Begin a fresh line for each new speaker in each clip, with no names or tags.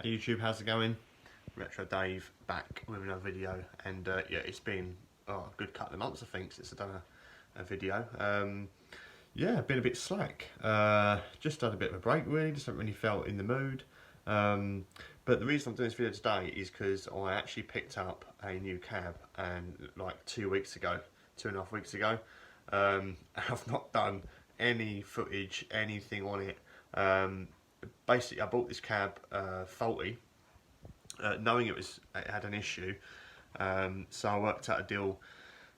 Hey YouTube, how's it going? Retro Dave back with another video, and yeah, it's been a good couple of months I think since I've done a video. Yeah, been a bit slack. Just had a bit of a break really, just haven't really felt in the mood. But the reason I'm doing this video today is because I actually picked up a new cab and like 2 weeks ago, 2.5 weeks ago. I've not done any footage, anything on it. Basically I bought this cab faulty, knowing it had an issue, so I worked out a deal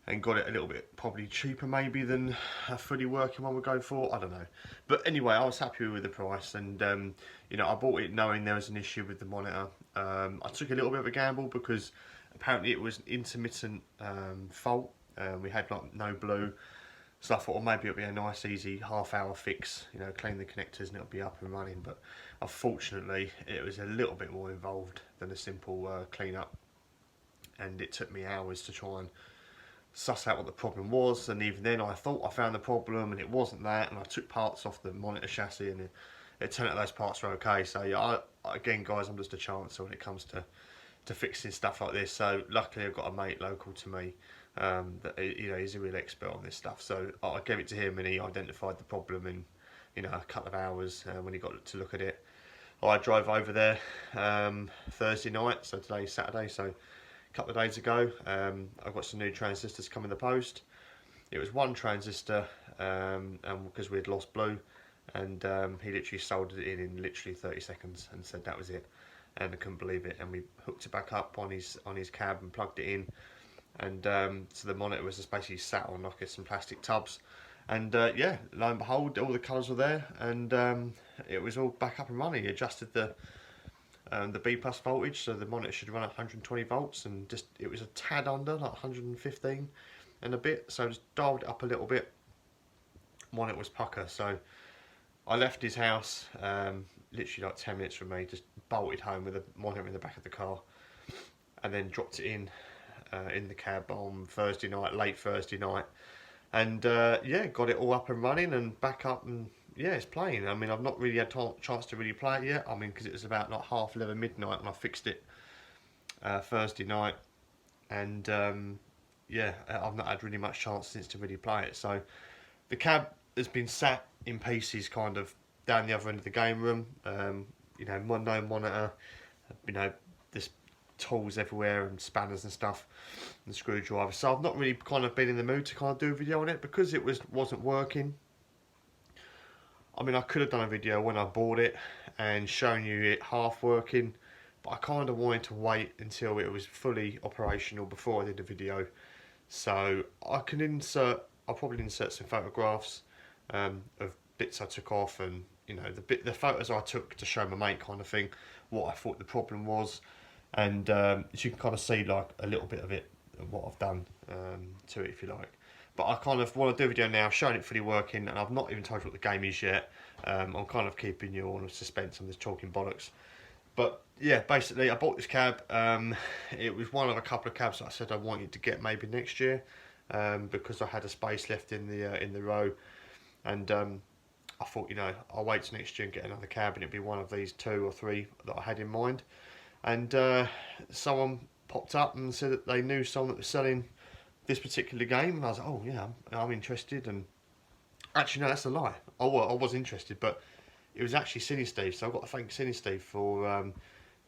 and got it a little bit probably cheaper maybe than a fully working one would go for, I don't know. But anyway, I was happy with the price, and you know, I bought it knowing there was an issue with the monitor. I took a little bit of a gamble because apparently it was an intermittent fault. We had like no blue. So I thought, well, maybe it'll be a nice, easy half-hour fix. You know, clean the connectors and it'll be up and running. But unfortunately, it was a little bit more involved than a simple clean-up, and it took me hours to try and suss out what the problem was. And even then, I thought I found the problem, and it wasn't that. And I took parts off the monitor chassis, and it turned out those parts were okay. So yeah, again, guys, I'm just a chancer when it comes to fixing stuff like this. So luckily, I've got a mate local to me. That, you know, he's a real expert on this stuff, so I gave it to him and he identified the problem in, you know, a couple of hours when he got to look at it. I drove over there Thursday night, so today's Saturday, so a couple of days ago. I got some new transistors come in the post. It was one transistor, and because we had lost blue, and he literally soldered it in literally 30 seconds and said that was it, and I couldn't believe it. And we hooked it back up on his cab and plugged it in. And so the monitor was just basically sat on like some plastic tubs, and yeah, lo and behold, all the colours were there, and it was all back up and running. He adjusted the B plus voltage, so the monitor should run at 120 volts, and just it was a tad under, like 115 and a bit, so I just dialed it up a little bit. Monitor was pucker, so I left his house literally like 10 minutes from me, just bolted home with the monitor in the back of the car, and then dropped it in the cab on Thursday night, late Thursday night, and yeah, got it all up and running and back up, and yeah, it's playing. I mean, I've not really had chance to really play it yet. I mean, because it was about like 11:30 midnight when I fixed it Thursday night, and yeah, I've not had really much chance since to really play it. So the cab has been sat in pieces, kind of down the other end of the game room. You know, no monitor. You know, this tools everywhere and spanners and stuff and screwdrivers, so I've not really kind of been in the mood to kind of do a video on it because it wasn't working. I mean, I could have done a video when I bought it and shown you it half working, but I kind of wanted to wait until it was fully operational before I did the video. So I'll probably insert some photographs of bits I took off, and you know, the photos I took to show my mate, kind of thing, what I thought the problem was. And so you can kind of see like a little bit of it, what I've done to it, if you like. But I kind of want to do a video now showing it fully working, and I've not even told you what the game is yet. I'm kind of keeping you on suspense. I'm just talking bollocks. But yeah, basically I bought this cab. It was one of a couple of cabs that I said I wanted to get maybe next year, because I had a space left in the row, and I thought, you know, I'll wait till next year and get another cab, and it'd be one of these 2 or 3 that I had in mind. And someone popped up and said that they knew someone that was selling this particular game, and I was like, oh yeah, I'm interested. And actually no, that's a lie, I was interested, but it was actually Cine Steve, so I've got to thank Cine Steve for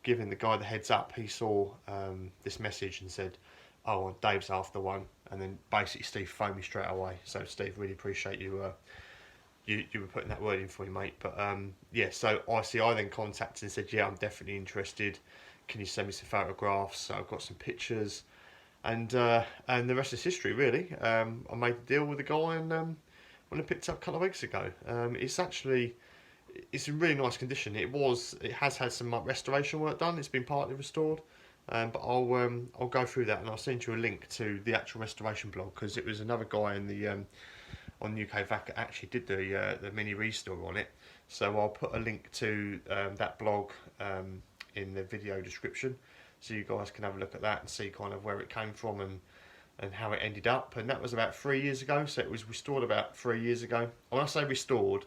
giving the guy the heads up. He saw this message and said, oh, Dave's after one, and then basically Steve phoned me straight away. So Steve, really appreciate you you were putting that word in for me, mate. But yeah, so I then contacted and said, yeah, I'm definitely interested. Can you send me some photographs? So I've got some pictures, and the rest is history, really. I made a deal with the guy, and when I picked it up a couple of weeks ago, it's in really nice condition. It has had some restoration work done. It's been partly restored, but I'll go through that, and I'll send you a link to the actual restoration blog, because it was another guy in the on UK VAC actually did the mini restore on it. So I'll put a link to that blog in the video description, so you guys can have a look at that and see kind of where it came from and how it ended up. And that was about 3 years ago, so it was restored about 3 years ago. When I say restored,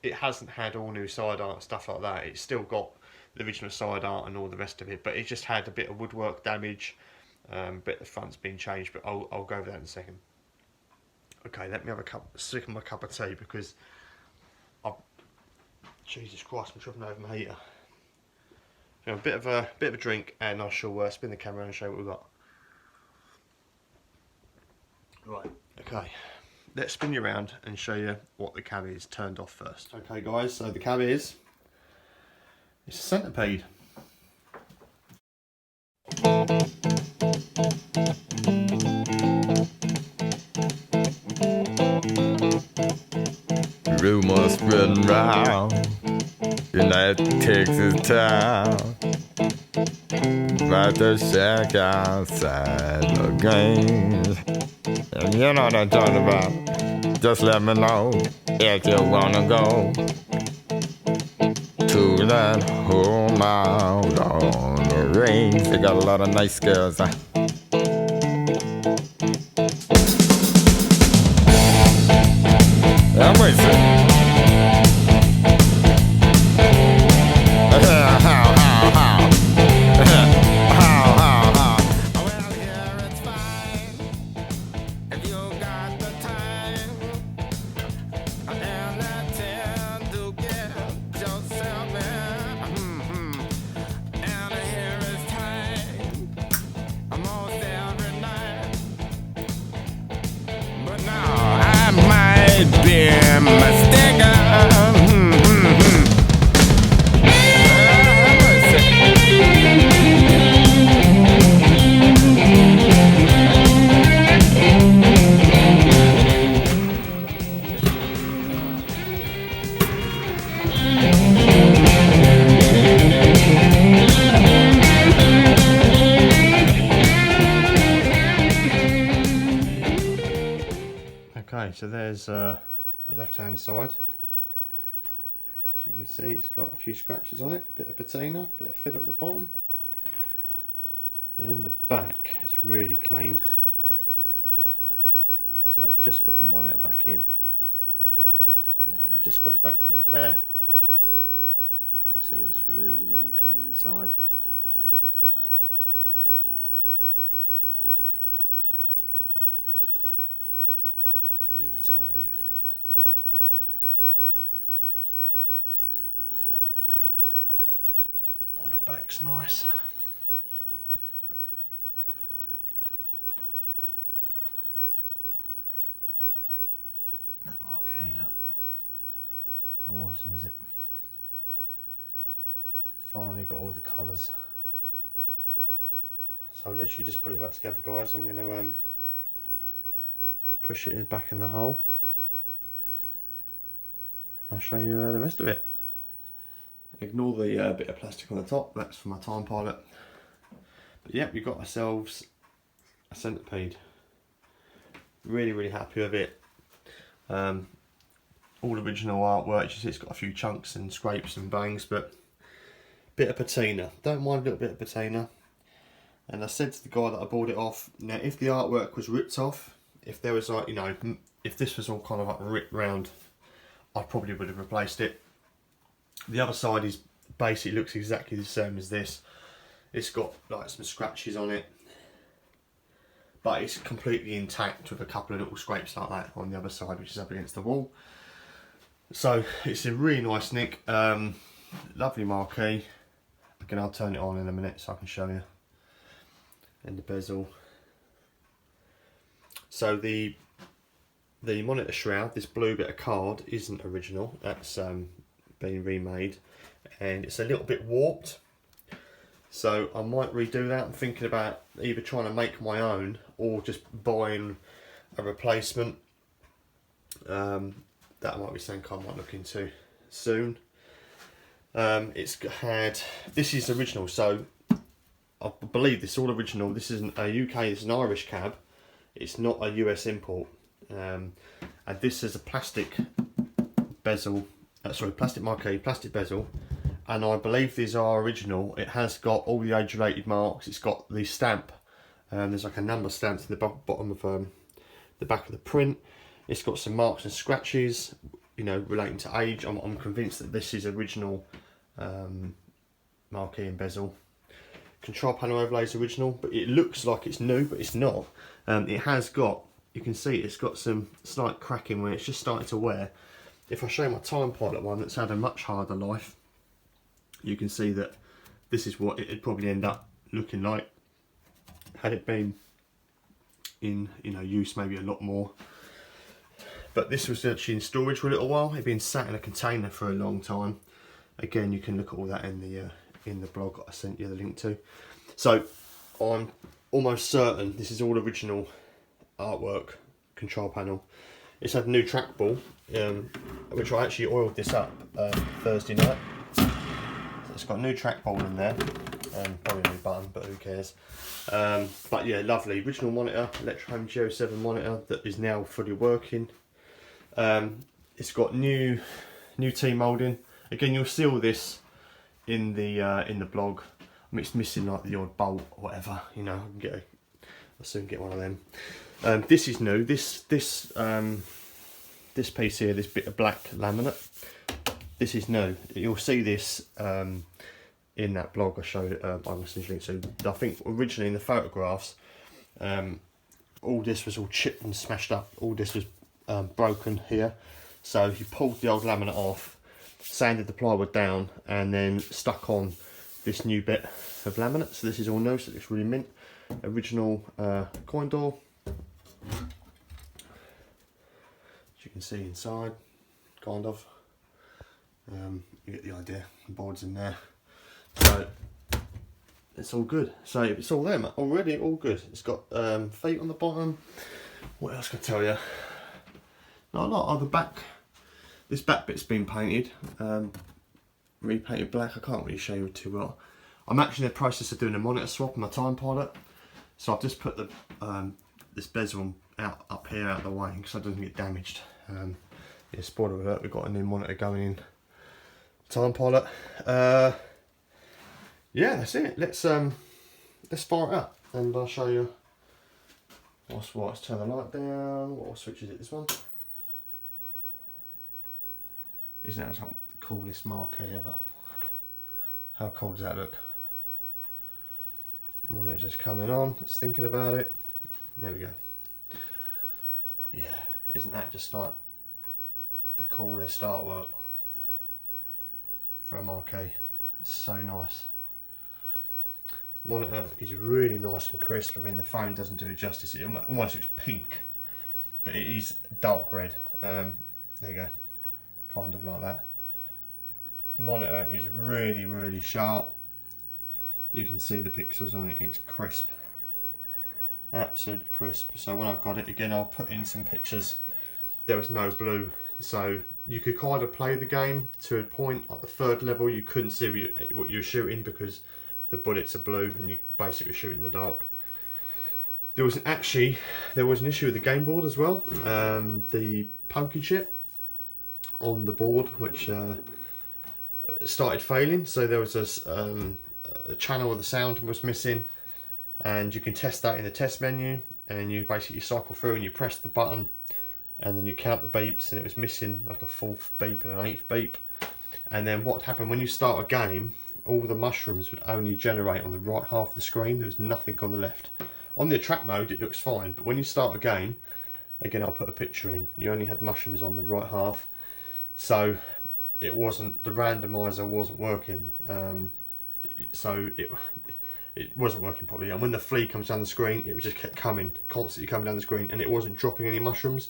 it hasn't had all new side art, stuff like that. It's still got the original side art and all the rest of it, but it just had a bit of woodwork damage. Bit of the front's been changed, but I'll go over that in a second. Okay, let me have a sip of my cup of tea because Jesus Christ, I'm tripping over my heater. So a bit of a drink, and I shall spin the camera and show you what we've got. Right, okay. Let's spin you around and show you what the cab is turned off first. Okay guys, so the cab it's a Centipede.
Rumors spreading round in that Texas town about the shack outside the game. And you know what I'm talking about. Just let me know if you wanna go to that home out on the range. They got a lot of nice girls. I'm racing. Well, yeah, it's fine if you got the time and the time to get yourself in. And here is time almost every night. But now I might be mistaken.
Okay, so there's the left-hand side. As you can see, it's got a few scratches on it, a bit of patina, a bit of fiddle at the bottom. Then in the back, it's really clean. So I've just put the monitor back in. Just got it back from repair. As you can see, it's really clean inside. Really tidy. Oh, the back's nice. That marquee, look. How awesome is it? Finally got all the colours. So I literally just put it back together, guys. I'm going to push it back in the hole. I'll show you the rest of it. Ignore the bit of plastic on the top, that's for my time pilot. But yeah, we got ourselves a Centipede. Really happy with it. All original artwork. You see it's got a few chunks and scrapes and bangs, but bit of patina. Don't mind a little bit of patina. And I said to the guy that I bought it off, now if the artwork was ripped off, if there was like, you know, if this was all kind of like ripped round, I probably would have replaced it. The other side is basically looks exactly the same as this. It's got like some scratches on it, but it's completely intact with a couple of little scrapes like that on the other side, which is up against the wall. So it's a really nice nick. Lovely marquee. Again, I'll turn it on in a minute so I can show you. And the bezel. So the monitor shroud, this blue bit of card, isn't original. That's been remade, and it's a little bit warped. So I might redo that. I'm thinking about either trying to make my own or just buying a replacement. That might be something I might look into soon. It's had, this is original, so I believe this is all original. This isn't a UK, it's an Irish cab. It's not a US import. And this is a plastic bezel, sorry, plastic marquee, plastic bezel. And I believe these are original. It has got all the age-related marks. It's got the stamp. There's like a number stamped to the bottom of the back of the print. It's got some marks and scratches, you know, relating to age. I'm convinced that this is original marquee and bezel. Control panel overlay is original, but it looks like it's new, but it's not. It has got, you can see it's got some slight cracking when it's just starting to wear. If I show you my Time Pilot one that's had a much harder life, you can see that this is what it'd probably end up looking like had it been in use maybe a lot more. But this was actually in storage for a little while. It'd been sat in a container for a long time. Again, you can look at all that in the blog I sent you the link to. So I'm almost certain this is all original artwork, control panel. It's had a new trackball, which I actually oiled this up Thursday night. So it's got a new trackball in there, probably a new button, but who cares. But yeah, lovely original monitor, Electro-Home Geo7 monitor that is now fully working. It's got new T-moulding. Again, you'll see all this in the blog. I mean, it's missing like the odd bolt or whatever. You know, I'll soon get one of them. This is new. This piece here, this bit of black laminate. This is new. You'll see this in that blog I showed. I was link to. I think originally in the photographs, all this was all chipped and smashed up. All this was broken here. So he pulled the old laminate off, sanded the plywood down, and then stuck on this new bit of laminate. So this is all new, so it's really mint. Original coin door. As you can see inside, kind of. You get the idea. The board's in there. So it's all good. So it's all there, already all good. It's got feet on the bottom. What else can I tell you? Not a lot. Oh, the back. This back bit's been painted, repainted black. I can't really show you too well. I'm actually in the process of doing a monitor swap on my Time Pilot, so I've just put the this bezel up here out of the way so it doesn't get damaged. Yeah, spoiler alert, we've got a new monitor going in Time Pilot. Yeah, that's it. Let's fire it up and I'll show you what's what. Let's turn the light down. What switch is it? This one. Isn't that like the coolest marquee ever? How cool does that look? Monitor's just coming on. Let's thinking about it. There we go. Yeah, isn't that just like the coolest artwork for a marquee? It's so nice. Monitor is really nice and crisp. I mean, the phone doesn't do it justice. It almost looks pink, but it is dark red. There you go, kind of like that. Monitor is really, really sharp. You can see the pixels on it. It's crisp, absolutely crisp. So when I got it again, I'll put in some pictures. There was no blue, so you could kind of play the game to a point. At the third level, you couldn't see what you were shooting because the bullets are blue and you basically shoot in the dark. There was an issue with the game board as well. The pokey chip on the board, which started failing. So there was a channel of the sound was missing, and you can test that in the test menu. And you basically cycle through and you press the button, and then you count the beeps, and it was missing like a 4th beep and an 8th beep. And then what happened when you start a game? All the mushrooms would only generate on the right half of the screen. There was nothing on the left. On the attract mode, it looks fine, but when you start a game, again, I'll put a picture in. You only had mushrooms on the right half, so it wasn't. The randomizer wasn't working. So it wasn't working properly. And when the flea comes down the screen, it just kept constantly coming down the screen, and it wasn't dropping any mushrooms.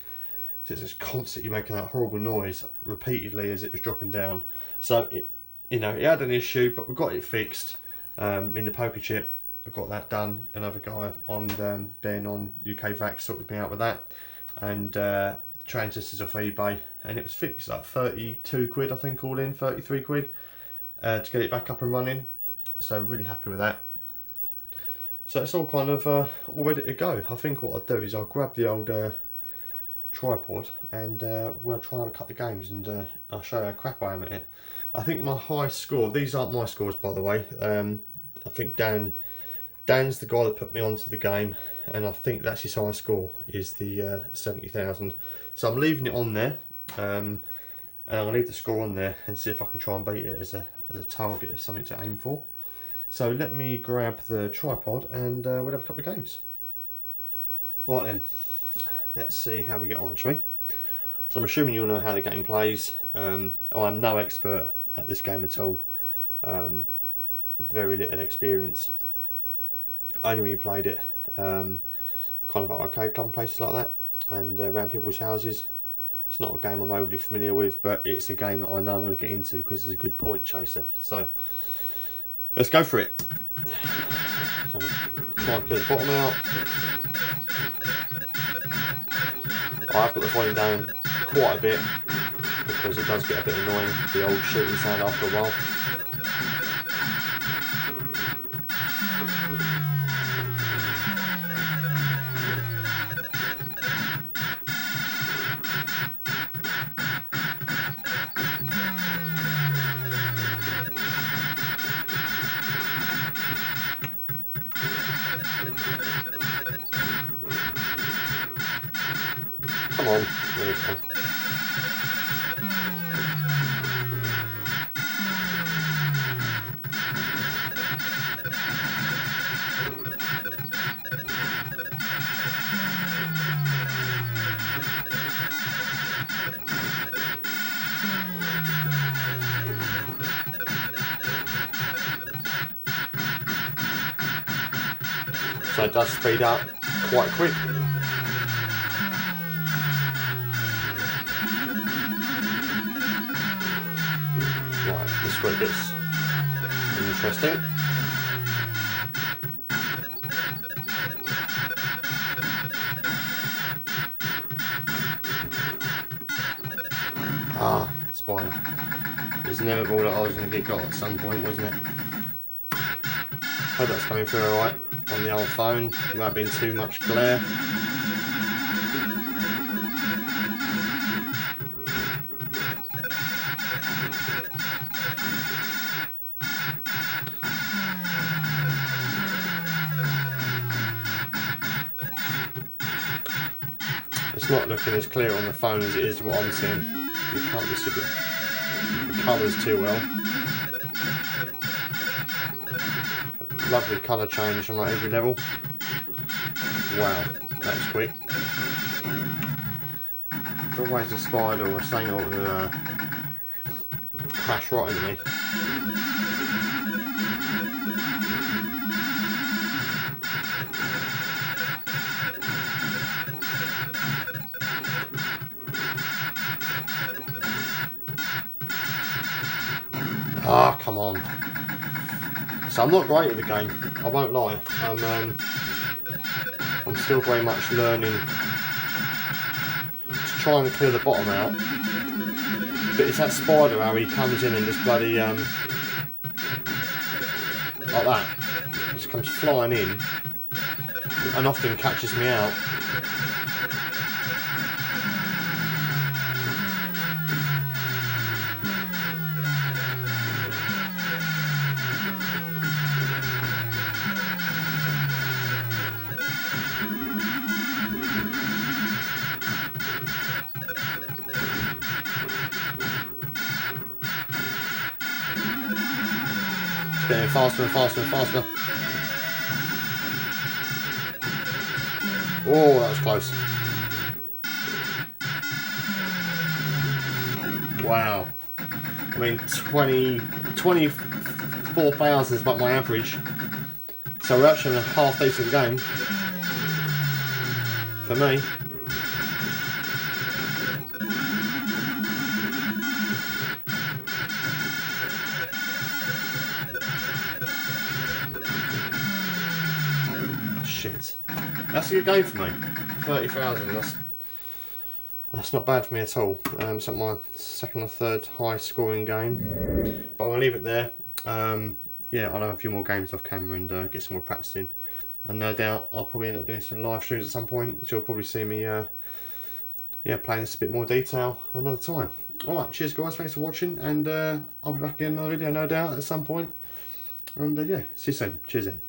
So it's just constantly making that horrible noise repeatedly as it was dropping down. So it had an issue, but we got it fixed in the poker chip. I got that done. Another guy on Ben on UK Vax sorted me out with that, and transistors off eBay, and it was fixed. Like 32 quid, I think, all in 33 quid to get it back up and running. So really happy with that. So it's all kind of all ready to go. I think what I'll do is I'll grab the old tripod and we'll try and have a couple of games, and I'll show you how crap I am at it. I think my high score, these aren't my scores by the way, I think Dan's the guy that put me onto the game, and I think that's his high score is the 70,000. So I'm leaving it on there, and I'm going to leave the score on there and see if I can try and beat it as a as a target, as something to aim for. So let me grab the tripod and we'll have a couple of games. Right then, let's see how we get on, shall we? So I'm assuming you'll know how the game plays. I'm no expert at this game at all. Very little experience. I only really played it kind of at arcade club and places like that, and around people's houses. It's not a game I'm overly familiar with, but it's a game that I know I'm going to get into because it's a good point chaser. So let's go for it. So try and clear the bottom out. I've got the volume down quite a bit because it does get a bit annoying, the old shooting sound after a while. Come on, there we go. So it does speed up quite quick. Right, this is where it gets interesting. Ah, spider. It was inevitable that I was going to get got at some point, wasn't it? Hope that's coming through alright on the old phone without being too much glare. It's not looking as clear on the phone as it is what I'm seeing. You can't really see the colours too well. Lovely colour change on like every level. Wow, that was quick. There's always a spider or something that will crash right into me. Ah, come on. So I'm not great at the game, I won't lie. I'm still very much learning to try and clear the bottom out. But it's that spider how he comes in and just bloody like that. Just comes flying in and often catches me out. Getting faster and faster and faster. Oh, that was close. Wow. I mean, 24,000 is about my average. So we're actually in a half decent game. For me. Shit. That's a good game for me. 30,000. That's not bad for me at all. It's like my second or third highest scoring game. But I'm gonna leave it there. Yeah, I'll have a few more games off camera and get some more practice in. And no doubt I'll probably end up doing some live streams at some point. You'll probably see me playing this a bit more detail another time. Alright, cheers guys, thanks for watching, and I'll be back again in another video no doubt at some point. And yeah, see you soon. Cheers then.